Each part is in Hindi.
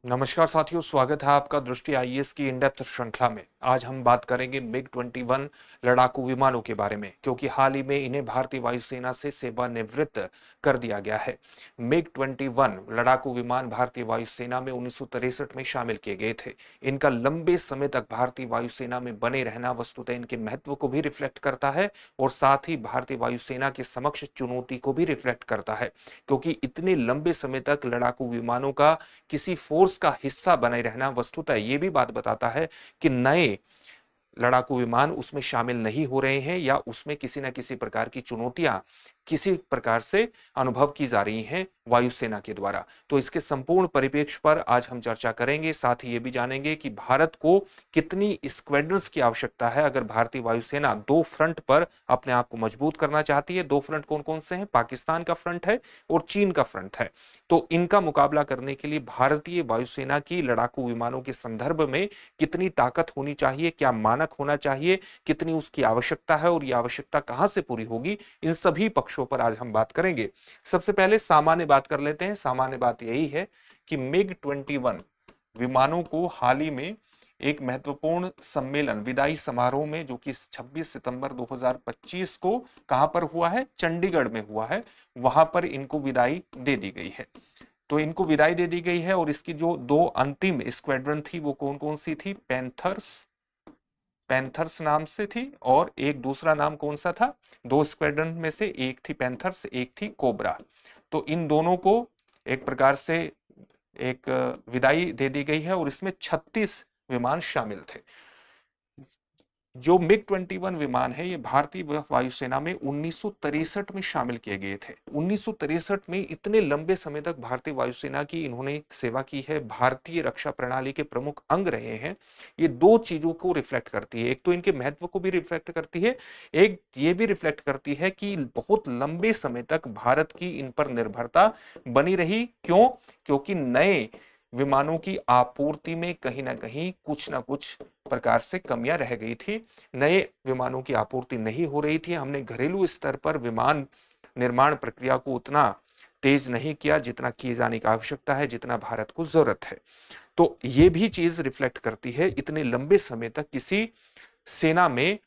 नमस्कार साथियों, स्वागत है आपका दृष्टि आईएएस की इन डेप्थ श्रृंखला में। आज हम बात करेंगे मिग 21 लड़ाकू विमानों के बारे में, क्योंकि हाल ही में इन्हें भारतीय वायुसेना से सेवानिवृत्त कर दिया गया है। मिग 21 लड़ाकू विमान भारतीय वायुसेना में 1963 में शामिल किए गए थे। इनका लंबे समय तक भारतीय वायुसेना में बने रहना वस्तुतः इनके महत्व को भी रिफ्लेक्ट करता है और साथ ही भारतीय वायुसेना के समक्ष चुनौती को भी रिफ्लेक्ट करता है, क्योंकि इतने लंबे समय तक लड़ाकू विमानों का किसी फोर्स का हिस्सा बने रहना वस्तुतः ये भी बात बताता है कि नए लड़ाकू विमान उसमें शामिल नहीं हो रहे हैं या उसमें किसी न किसी प्रकार की चुनौतियां किसी प्रकार से अनुभव की जा रही हैं वायुसेना के द्वारा। तो इसके संपूर्ण परिप्रेक्ष्य पर आज हम चर्चा करेंगे। साथ ही ये भी जानेंगे कि भारत को कितनी स्क्वाड्रन्स की आवश्यकता है अगर भारतीय वायुसेना दो फ्रंट पर अपने आप को मजबूत करना चाहती है। दो फ्रंट कौन कौन से हैं? पाकिस्तान का फ्रंट है और चीन का फ्रंट है। तो इनका मुकाबला करने के लिए भारतीय वायुसेना की लड़ाकू विमानों के संदर्भ में कितनी ताकत होनी चाहिए, क्या मानक होना चाहिए, कितनी उसकी आवश्यकता है और यह आवश्यकता कहां से पूरी होगी, इन सभी पक्षों पर आज हम बात करेंगे। सबसे पहले सामान्य बात कर लेते हैं। सामान्य बात यही है कि मिग 21 विमानों को हाल ही में एक महत्वपूर्ण सम्मेलन, विदाई समारोह में, जो कि 26 सितंबर 2025 को कहां पर हुआ है? चंडीगढ़ में हुआ है। वहां पर इनको विदाई दे दी गई है। तो इनको विदाई दे दी गई है और इसकी जो दो अंतिम स्क्वाड्रन थी वो कौन कौन सी थी? पैंथर्स नाम से थी और एक दूसरा नाम कौन सा था? दो स्क्वाड्रन में से एक थी पैंथर्स, एक थी कोबरा। तो इन दोनों को एक प्रकार से एक विदाई दे दी गई है और इसमें 36 विमान शामिल थे। जो मिग 21 विमान है ये भारतीय वायुसेना में 1963 में शामिल किए गए थे। 1963 में इतने लंबे समय तक भारतीय वायुसेना की इन्होंने सेवा की है, भारतीय रक्षा प्रणाली के प्रमुख अंग रहे हैं। ये दो चीजों को रिफ्लेक्ट करती है। एक तो इनके महत्व को भी रिफ्लेक्ट करती है, एक ये भी रिफ्लेक्ट करती है कि बहुत लंबे समय तक भारत की इन पर निर्भरता बनी रही। क्यों? क्योंकि नए विमानों की आपूर्ति में कहीं ना कहीं कुछ ना कुछ प्रकार से कमियां रह गई थी। नए विमानों की आपूर्ति नहीं हो रही थी। हमने घरेलू स्तर पर विमान निर्माण प्रक्रिया को उतना तेज नहीं किया जितना किए जाने की आवश्यकता है, जितना भारत को जरूरत है। तो ये भी चीज रिफ्लेक्ट करती है इतने लंबे समय तक किसी सेना में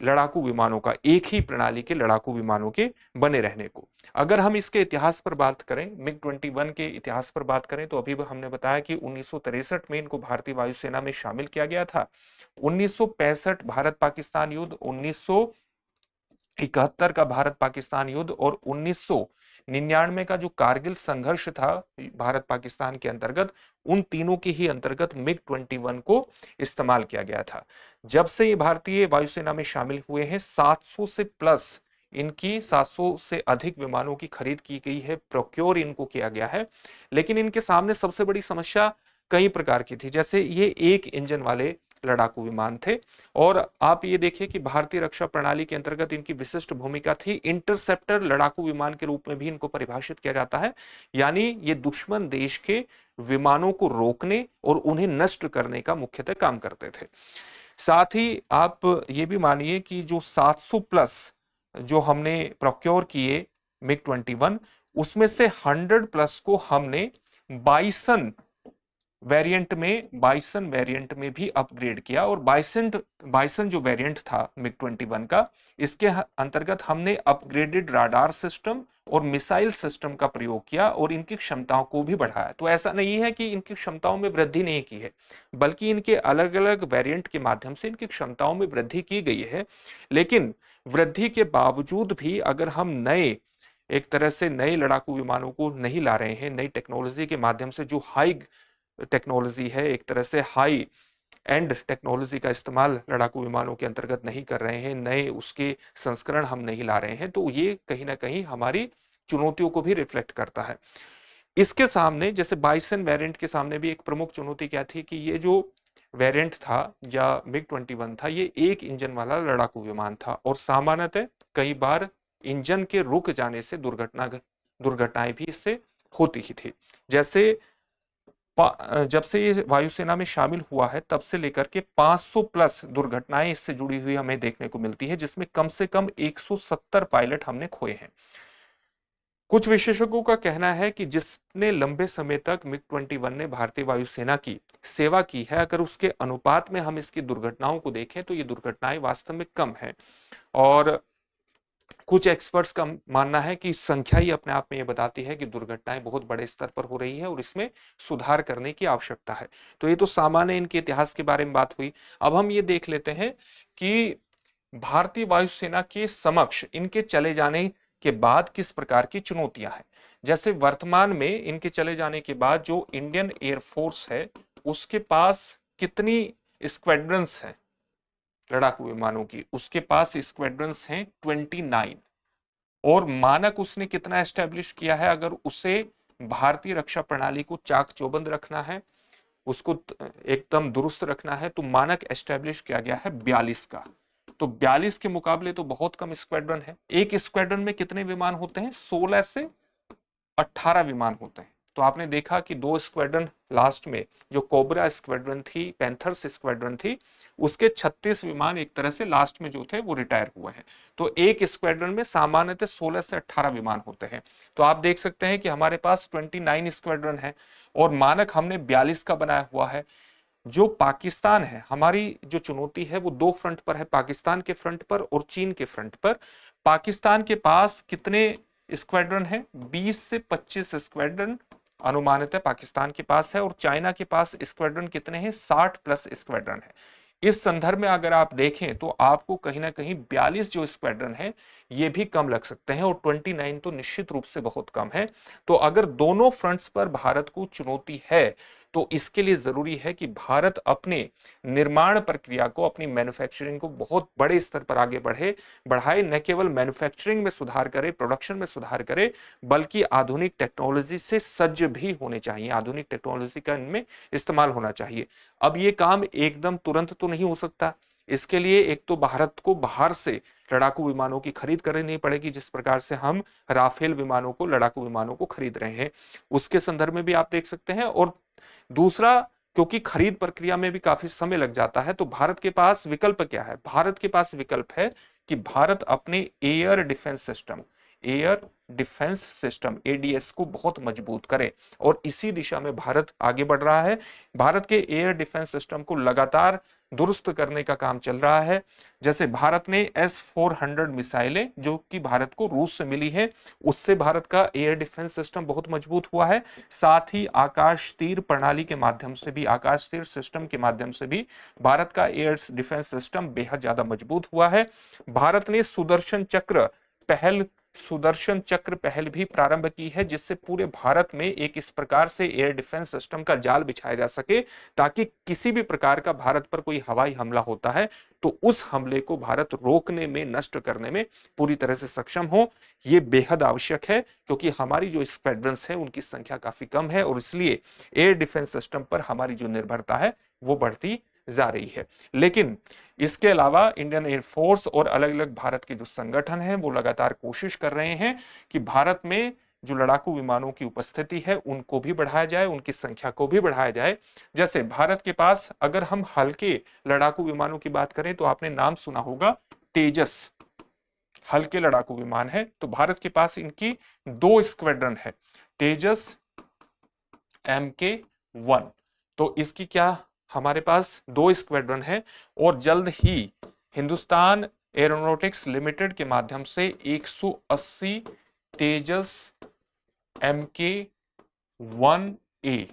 लड़ाकू विमानों का, एक ही प्रणाली के लड़ाकू विमानों के बने रहने को। अगर हम इसके इतिहास पर बात करें, मिग 21 के इतिहास पर बात करें, तो अभी हमने बताया कि 1963 में इनको भारतीय वायुसेना में शामिल किया गया था। 1965 भारत पाकिस्तान युद्ध, 1971 का भारत पाकिस्तान युद्ध और 1999 का जो कारगिल संघर्ष था भारत पाकिस्तान के अंतर्गत, उन तीनों के ही अंतर्गत मिग 21 को इस्तेमाल किया गया था। जब से ये भारतीय वायुसेना में शामिल हुए हैं, 700 से प्लस इनकी 700 से अधिक विमानों की खरीद की गई है, प्रोक्योर इनको किया गया है। लेकिन इनके सामने सबसे बड़ी समस्या कई प्रकार की थी। जैसे ये एक इंजन वाले लड़ाकू विमान थे और आप ये देखिए कि भारतीय रक्षा प्रणाली के अंतर्गत इनकी विशिष्ट भूमिका थी। इंटरसेप्टर लड़ाकू विमान के रूप में भी इनको परिभाषित किया जाता है, यानी ये दुश्मन देश के विमानों को रोकने और उन्हें नष्ट करने का मुख्यतः काम करते थे। साथ ही आप ये भी मानिए कि जो 700 प्लस जो हमने प्रोक्योर किए मिग 21, उसमें से 100 प्लस को हमने बाइसन बाइसन वेरिएंट में भी अपग्रेड किया और बाइसन जो वेरिएंट था मिग 21 का, इसके अंतर्गत हमने अपग्रेडेड राडार सिस्टम और मिसाइल सिस्टम का प्रयोग किया और इनकी क्षमताओं को भी बढ़ाया। तो ऐसा नहीं है कि इनकी क्षमताओं में वृद्धि नहीं की है, बल्कि इनके अलग अलग वेरिएंट के माध्यम से इनकी क्षमताओं में वृद्धि की गई है। लेकिन वृद्धि के बावजूद भी अगर हम एक तरह से नए लड़ाकू विमानों को नहीं ला रहे हैं, नई टेक्नोलॉजी के माध्यम से, जो हाई टेक्नोलॉजी है, एक तरह से हाई एंड टेक्नोलॉजी का इस्तेमाल लड़ाकू विमानों के अंतर्गत नहीं कर रहे हैं, नए उसके संस्करण हम नहीं ला रहे हैं, तो ये कहीं ना कहीं हमारी चुनौतियों को भी रिफ्लेक्ट करता है। इसके सामने, जैसे बाइसन वेरिएंट के सामने भी एक प्रमुख चुनौती क्या थी कि ये जो वेरिएंट था या मिग 21 था, ये एक इंजन वाला लड़ाकू विमान था और सामान्यतः कई बार इंजन के रुक जाने से दुर्घटनाएं भी इससे होती ही थी। जैसे जब से ये वायुसेना में शामिल हुआ है तब से लेकर के 500 प्लस दुर्घटनाएं इससे जुड़ी हुई हमें देखने को मिलती है, जिसमें कम से कम 170 पायलट हमने खोए हैं। कुछ विशेषज्ञों का कहना है कि जिसने लंबे समय तक मिग 21 ने भारतीय वायुसेना की सेवा की है, अगर उसके अनुपात में हम इसकी दुर्घटनाओं को देखें तो ये दुर्घटनाएं वास्तव में कम है। और कुछ एक्सपर्ट्स का मानना है कि संख्या ही अपने आप में ये बताती है कि दुर्घटनाएं बहुत बड़े स्तर पर हो रही है और इसमें सुधार करने की आवश्यकता है। तो ये तो सामान्य इनके इतिहास के बारे में बात हुई। अब हम ये देख लेते हैं कि भारतीय वायुसेना के समक्ष इनके चले जाने के बाद किस प्रकार की चुनौतियां हैं। जैसे वर्तमान में इनके चले जाने के बाद जो इंडियन एयरफोर्स है उसके पास कितनी स्क्वाड्रंस हैं लड़ाकू विमानों की, उसके पास स्क्वाड्रंस हैं 29। और मानक उसने कितना एस्टेब्लिश किया है, अगर उसे भारतीय रक्षा प्रणाली को चाक चौबंद रखना है, उसको एकदम दुरुस्त रखना है, तो मानक एस्टेब्लिश किया गया है 42 का। तो 42 के मुकाबले तो बहुत कम स्क्वाड्रन है। एक स्क्वाड्रन में कितने विमान होते हैं? 16 से 18 विमान होते हैं। तो आपने देखा कि दो स्क्वाड्रन लास्ट में, जो कोबरा स्क्वाड्रन थी, पैंथर्स स्क्वाड्रन थी, उसके 36 विमान एक तरह से लास्ट में जो थे वो रिटायर हुए हैं। तो एक स्क्वाड्रन में सामान्यतः 16 से 18 विमान होते हैं। तो आप देख सकते हैं कि हमारे पास 29 स्क्वाड्रन है और मानक हमने 42 का बनाया हुआ है। जो पाकिस्तान है, हमारी जो चुनौती है वो दो फ्रंट पर है, पाकिस्तान के फ्रंट पर और चीन के फ्रंट पर। पाकिस्तान के पास कितने स्क्वाड्रन है? 20 से 25 स्क्वाड्रन अनुमानित है पाकिस्तान के पास है। और चाइना के पास स्क्वाड्रन कितने हैं? 60 प्लस स्क्वाड्रन है। इस संदर्भ में अगर आप देखें तो आपको कहीं ना कहीं 42 जो स्क्वाड्रन है ये भी कम लग सकते हैं और 29 तो निश्चित रूप से बहुत कम है। तो अगर दोनों फ्रंट्स पर भारत को चुनौती है तो इसके लिए जरूरी है कि भारत अपने निर्माण प्रक्रिया को, अपनी मैन्युफैक्चरिंग को बहुत बड़े स्तर पर आगे बढ़ाए। न केवल मैन्युफैक्चरिंग में सुधार करे, प्रोडक्शन में सुधार करे, बल्कि आधुनिक टेक्नोलॉजी से सज्ज भी होने चाहिए, आधुनिक टेक्नोलॉजी का इनमें इस्तेमाल होना चाहिए। अब ये काम एकदम तुरंत तो नहीं हो सकता। इसके लिए एक तो भारत को बाहर से लड़ाकू विमानों की खरीद करनी पड़ेगी, जिस प्रकार से हम राफेल विमानों को, लड़ाकू विमानों को खरीद रहे हैं, उसके संदर्भ में भी आप देख सकते हैं। और दूसरा, क्योंकि खरीद प्रक्रिया में भी काफी समय लग जाता है, तो भारत के पास विकल्प क्या है? भारत के पास विकल्प है कि भारत अपने एयर डिफेंस सिस्टम एडीएस को बहुत मजबूत करे और इसी दिशा में भारत आगे बढ़ रहा है। भारत के एयर डिफेंस सिस्टम को लगातार दुरुस्त करने का काम चल रहा है। जैसे भारत ने S-400 मिसाइलें जो कि भारत को रूस से मिली है, उससे भारत का एयर डिफेंस सिस्टम बहुत मजबूत हुआ है। साथ ही आकाश तीर प्रणाली के माध्यम से भी, आकाश तीर सिस्टम के माध्यम से भी भारत का एयर डिफेंस सिस्टम बेहद ज्यादा मजबूत हुआ है। भारत ने सुदर्शन चक्र पहल भी प्रारंभ की है, जिससे पूरे भारत में एक इस प्रकार से एयर डिफेंस सिस्टम का जाल बिछाया जा सके ताकि किसी भी प्रकार का भारत पर कोई हवाई हमला होता है तो उस हमले को भारत रोकने में, नष्ट करने में पूरी तरह से सक्षम हो। यह बेहद आवश्यक है क्योंकि हमारी जो स्क्वाड्रंस है उनकी संख्या काफी कम है और इसलिए एयर डिफेंस सिस्टम पर हमारी जो निर्भरता है वो बढ़ती जा रही है। लेकिन इसके अलावा इंडियन एयरफोर्स और अलग अलग भारत के जो संगठन हैं वो लगातार कोशिश कर रहे हैं कि भारत में जो लड़ाकू विमानों की उपस्थिति है उनको भी बढ़ाया जाए, उनकी संख्या को भी बढ़ाया जाए। जैसे भारत के पास अगर हम हल्के लड़ाकू विमानों की बात करें तो आपने नाम सुना होगा तेजस, हल्के लड़ाकू विमान है। तो भारत के पास इनकी 2 स्क्वाड्रन है, तेजस MK-1। तो इसकी क्या हमारे पास 2 स्क्वाड्रन है और जल्द ही हिंदुस्तान एरोनॉटिक्स लिमिटेड के माध्यम से 180 तेजस MK-1A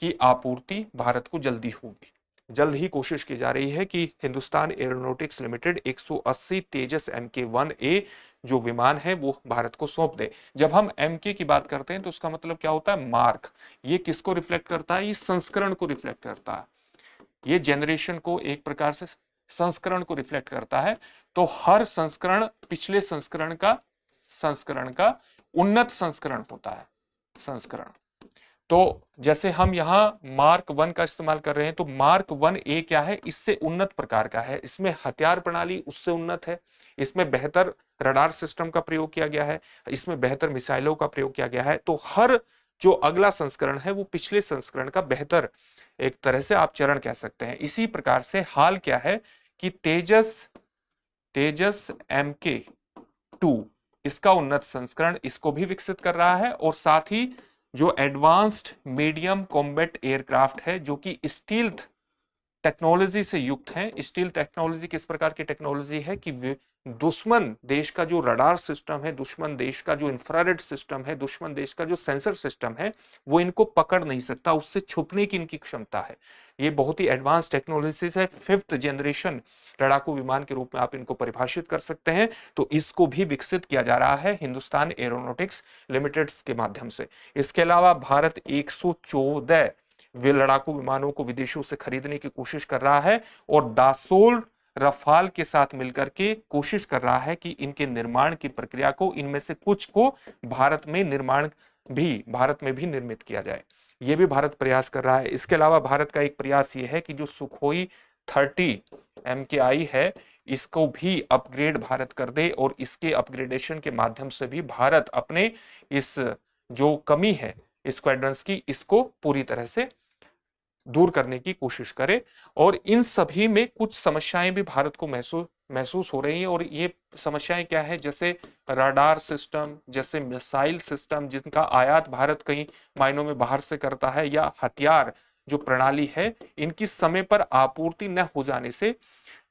की आपूर्ति भारत को जल्दी होगी। जल्द ही कोशिश की जा रही है कि हिंदुस्तान एरोनॉटिक्स लिमिटेड 180 तेजस MK-1A जो विमान है वो भारत को सौंप दे। जब हम MK की बात करते हैं तो उसका मतलब क्या होता है? मार्क। ये किसको रिफ्लेक्ट करता है? ये संस्करण को रिफ्लेक्ट करता है, ये जनरेशन को, एक प्रकार से संस्करण को रिफ्लेक्ट करता है। तो हर संस्करण पिछले संस्करण का उन्नत संस्करण होता है, संस्करण। तो जैसे हम यहां मार्क 1 का इस्तेमाल कर रहे हैं तो मार्क 1A क्या है? इससे उन्नत प्रकार का है, इसमें हथियार प्रणाली उससे उन्नत है, इसमें बेहतर रडार सिस्टम का प्रयोग किया गया है, इसमें बेहतर मिसाइलों का प्रयोग किया गया है। तो हर जो अगला संस्करण है वो पिछले संस्करण का बेहतर, एक तरह से आप चरण कह सकते हैं। इसी प्रकार से हाल क्या है कि तेजस MK-2 इसका उन्नत संस्करण इसको भी विकसित कर रहा है, और साथ ही जो एडवांस्ड मीडियम कॉम्बैट एयरक्राफ्ट है जो कि स्टील्थ टेक्नोलॉजी से युक्त हैं। स्टील टेक्नोलॉजी किस प्रकार की टेक्नोलॉजी है कि दुश्मन देश का जो रडार सिस्टम है, दुश्मन देश का जो इंफ्रारेड सिस्टम है, दुश्मन देश का जो सेंसर सिस्टम है, वो इनको पकड़ नहीं सकता, उससे छुपने की इनकी क्षमता है। ये बहुत ही एडवांस टेक्नोलॉजी है, 5th जनरेशन लड़ाकू विमान के रूप में आप इनको परिभाषित कर सकते हैं। तो इसको भी विकसित किया जा रहा है हिंदुस्तान एरोनॉटिक्स लिमिटेड के माध्यम से। इसके अलावा भारत 114 वे लड़ाकू विमानों को विदेशों से खरीदने की कोशिश कर रहा है, और दासोल रफाल के साथ मिलकर के कोशिश कर रहा है कि इनके निर्माण की प्रक्रिया को, इनमें से कुछ को भारत में भी निर्मित किया जाए। यह भी भारत प्रयास कर रहा है। इसके अलावा भारत का एक प्रयास यह है कि जो सुखोई 30 MKI है, इसको भी अपग्रेड भारत कर दे, और इसके अपग्रेडेशन के माध्यम से भी भारत अपने इस जो कमी है स्क्वाड्रंस की, इसको पूरी तरह से दूर करने की कोशिश करे। और इन सभी में कुछ समस्याएं भी भारत को महसूस हो रही हैं, और ये समस्याएं क्या है, जैसे रडार सिस्टम, जैसे मिसाइल सिस्टम जिनका आयात भारत कई मायनों में बाहर से करता है, या हथियार जो प्रणाली है, इनकी समय पर आपूर्ति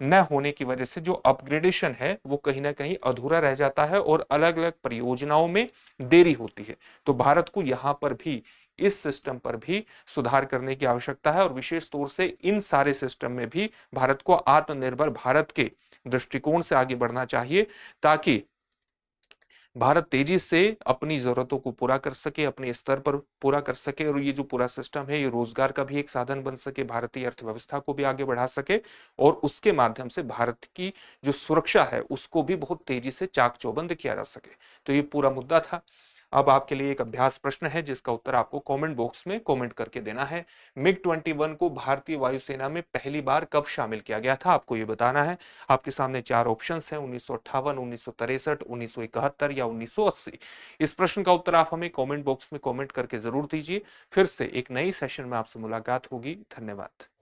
न होने की वजह से जो अपग्रेडेशन है वो कहीं ना कहीं अधूरा रह जाता है, और अलग अलग परियोजनाओं में देरी होती है। तो भारत को यहां पर भी, इस सिस्टम पर भी सुधार करने की आवश्यकता है, और विशेष तौर से इन सारे सिस्टम में भी भारत को आत्मनिर्भर भारत के दृष्टिकोण से आगे बढ़ना चाहिए, ताकि भारत तेजी से अपनी जरूरतों को पूरा कर सके, अपने स्तर पर पूरा कर सके, और ये जो पूरा सिस्टम है ये रोजगार का भी एक साधन बन सके, भारतीय अर्थव्यवस्था को भी आगे बढ़ा सके, और उसके माध्यम से भारत की जो सुरक्षा है उसको भी बहुत तेजी से चाक चौबंद किया जा सके। तो ये पूरा मुद्दा था। अब आपके लिए एक अभ्यास प्रश्न है जिसका उत्तर आपको कमेंट बॉक्स में कमेंट करके देना है। मिग 21 को भारतीय वायुसेना में पहली बार कब शामिल किया गया था, आपको ये बताना है। आपके सामने 4 ऑप्शंस हैं, 1958, 1963, 1971 या 1980। इस प्रश्न का उत्तर आप हमें कमेंट बॉक्स में कमेंट करके जरूर दीजिए। फिर से एक नई सेशन में आपसे मुलाकात होगी। धन्यवाद।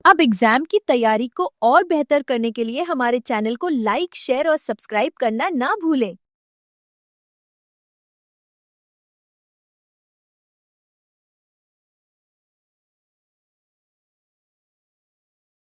अब एग्जाम की तैयारी को और बेहतर करने के लिए हमारे चैनल को लाइक, शेयर और सब्सक्राइब करना ना भूलें।